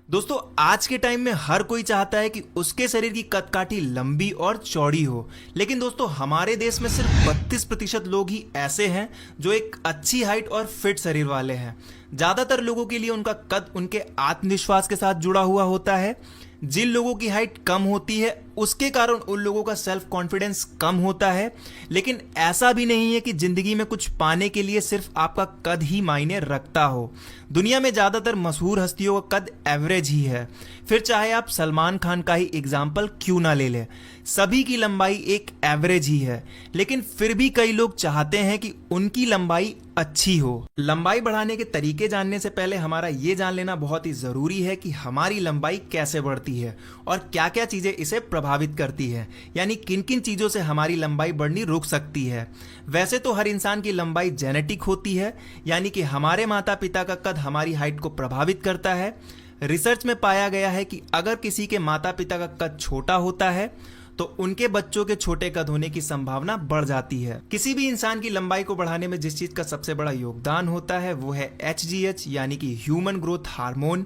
दोस्तों आज के टाइम में हर कोई चाहता है कि उसके शरीर की कदकाठी लंबी और चौड़ी हो। लेकिन दोस्तों हमारे देश में सिर्फ 32% लोग ही ऐसे हैं जो एक अच्छी हाइट और फिट शरीर वाले हैं। ज़्यादातर लोगों के लिए उनका कद उनके आत्मविश्वास के साथ जुड़ा हुआ होता है। जिन लोगों की हाइट कम होती है उसके कारण उन लोगों का सेल्फ कॉन्फिडेंस कम होता है। लेकिन ऐसा भी नहीं है कि जिंदगी में कुछ पाने के लिए सिर्फ आपका कद ही मायने रखता हो। दुनिया में ज़्यादातर मशहूर हस्तियों का कद एवरेज ही है। फिर चाहे आप सलमान खान का ही एग्जाम्पल क्यों ना ले लें, सभी की लंबाई एक एवरेज ही है। लेकिन फिर भी कई लोग चाहते हैं कि उनकी लंबाई अच्छी हो। लंबाई बढ़ाने के तरीके जानने से पहले हमारा ये जान लेना बहुत ही ज़रूरी है कि हमारी लंबाई कैसे बढ़ती है और क्या क्या चीज़ें इसे प्रभावित करती है, यानी किन किन चीज़ों से हमारी लंबाई बढ़नी रुक सकती है। वैसे तो हर इंसान की लंबाई जेनेटिक होती है, यानी कि हमारे माता पिता का कद हमारी हाइट को प्रभावित करता है। रिसर्च में पाया गया है कि अगर किसी के माता पिता का कद छोटा होता है तो उनके बच्चों के छोटे कद होने की संभावना बढ़ जाती है। किसी भी इंसान की लंबाई को बढ़ाने में जिस चीज का सबसे बड़ा योगदान होता है वो है HGH, यानी कि ह्यूमन ग्रोथ हार्मोन।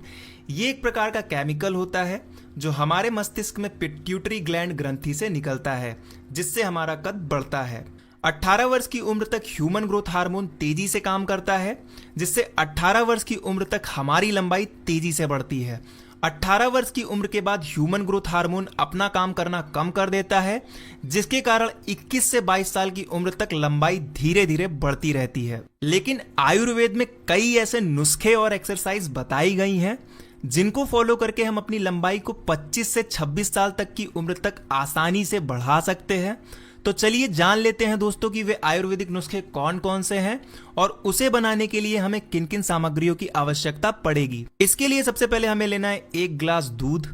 ये एक प्रकार का केमिकल होता है जो हमारे मस्तिष्क में पिट्यूटरी ग्लैंड ग्रंथि से निकलता है, जिससे हमारा कद बढ़ता है। 18 वर्ष की उम्र तक ह्यूमन ग्रोथ हार्मोन तेजी से काम करता है, जिससे 18 वर्ष की उम्र तक हमारी लंबाई तेजी से बढ़ती है। 18 वर्ष की उम्र के बाद ह्यूमन ग्रोथ हार्मोन अपना काम करना कम कर देता है, जिसके कारण 21 से 22 साल की उम्र तक लंबाई धीरे धीरे बढ़ती रहती है। लेकिन आयुर्वेद में कई ऐसे नुस्खे और एक्सरसाइज बताई गई हैं जिनको फॉलो करके हम अपनी लंबाई को 25 से 26 साल तक की उम्र तक आसानी से बढ़ा सकते हैं। तो चलिए जान लेते हैं दोस्तों कि वे आयुर्वेदिक नुस्खे कौन कौन से हैं और उसे बनाने के लिए हमें किन किन सामग्रियों की आवश्यकता पड़ेगी। इसके लिए सबसे पहले हमें लेना है 1 गिलास दूध।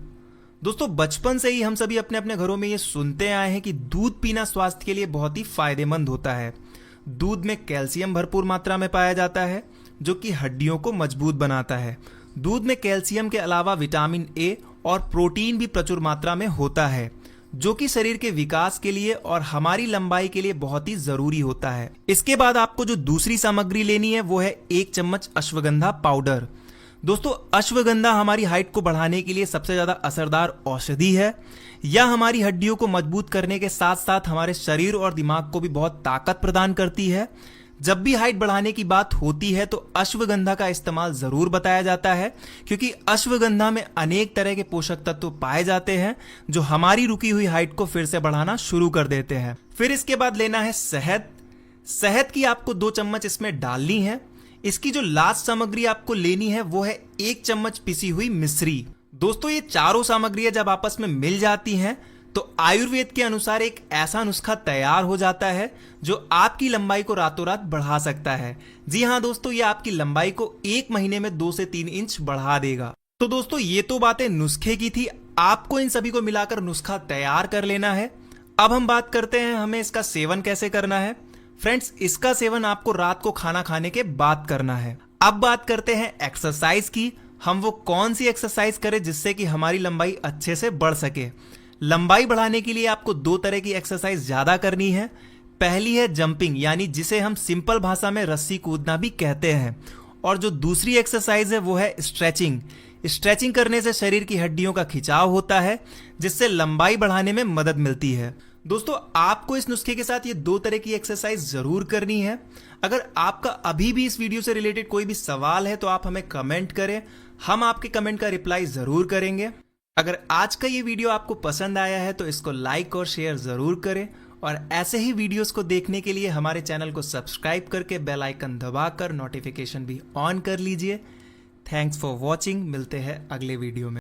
दोस्तों बचपन से ही हम सभी अपने अपने घरों में ये सुनते आए हैं कि दूध पीना स्वास्थ्य के लिए बहुत ही फायदेमंद होता है। दूध में कैल्शियम भरपूर मात्रा में पाया जाता है जो कि हड्डियों को मजबूत बनाता है। दूध में कैल्शियम के अलावा विटामिन ए और प्रोटीन भी प्रचुर मात्रा में होता है, जो कि शरीर के विकास के लिए और हमारी लंबाई के लिए बहुत ही जरूरी होता है। इसके बाद आपको जो दूसरी सामग्री लेनी है वो है 1 चम्मच अश्वगंधा पाउडर। दोस्तों अश्वगंधा हमारी हाइट को बढ़ाने के लिए सबसे ज्यादा असरदार औषधि है। यह हमारी हड्डियों को मजबूत करने के साथ साथ हमारे शरीर और दिमाग को भी बहुत ताकत प्रदान करती है। जब भी हाइट बढ़ाने की बात होती है तो अश्वगंधा का इस्तेमाल जरूर बताया जाता है, क्योंकि अश्वगंधा में अनेक तरह के पोषक तत्व पाए जाते हैं जो हमारी रुकी हुई हाइट को फिर से बढ़ाना शुरू कर देते हैं। फिर इसके बाद लेना है शहद। शहद की आपको 2 चम्मच इसमें डालनी है। इसकी जो लास्ट सामग्री आपको लेनी है वो है 1 चम्मच पिसी हुई मिश्री। दोस्तों ये चारों सामग्रियां जब आपस में मिल जाती हैं तो आयुर्वेद के अनुसार एक ऐसा नुस्खा तैयार हो जाता है जो आपकी लंबाई को रातों रात बढ़ा सकता है। जी हाँ दोस्तों, ये आपकी लंबाई को 1 महीने में 2 से 3 इंच बढ़ा देगा। तो दोस्तों ये तो बातें नुस्खे की थी, आपको इन सभी को मिलाकर नुस्खा तैयार कर लेना है। अब हम बात करते हैं हमें इसका सेवन कैसे करना है। फ्रेंड्स इसका सेवन आपको रात को खाना खाने के बाद करना है। अब बात करते हैं एक्सरसाइज की। हम वो कौन सी एक्सरसाइज करें जिससे कि हमारी लंबाई अच्छे से बढ़ सके। लंबाई बढ़ाने के लिए आपको 2 तरह की एक्सरसाइज ज्यादा करनी है। पहली है जंपिंग, यानी जिसे हम सिंपल भाषा में रस्सी कूदना भी कहते हैं, और जो दूसरी एक्सरसाइज है वो है स्ट्रेचिंग। स्ट्रेचिंग करने से शरीर की हड्डियों का खिंचाव होता है, जिससे लंबाई बढ़ाने में मदद मिलती है। दोस्तों आपको इस नुस्खे के साथ ये 2 तरह की एक्सरसाइज जरूर करनी है। अगर आपका अभी भी इस वीडियो से रिलेटेड कोई भी सवाल है तो आप हमें कमेंट करें, हम आपके कमेंट का रिप्लाई जरूर करेंगे। अगर आज का ये वीडियो आपको पसंद आया है तो इसको लाइक और शेयर जरूर करें, और ऐसे ही वीडियोस को देखने के लिए हमारे चैनल को सब्सक्राइब करके बेल आइकन दबाकर नोटिफिकेशन भी ऑन कर लीजिए। Thanks for watching. मिलते हैं अगले वीडियो में।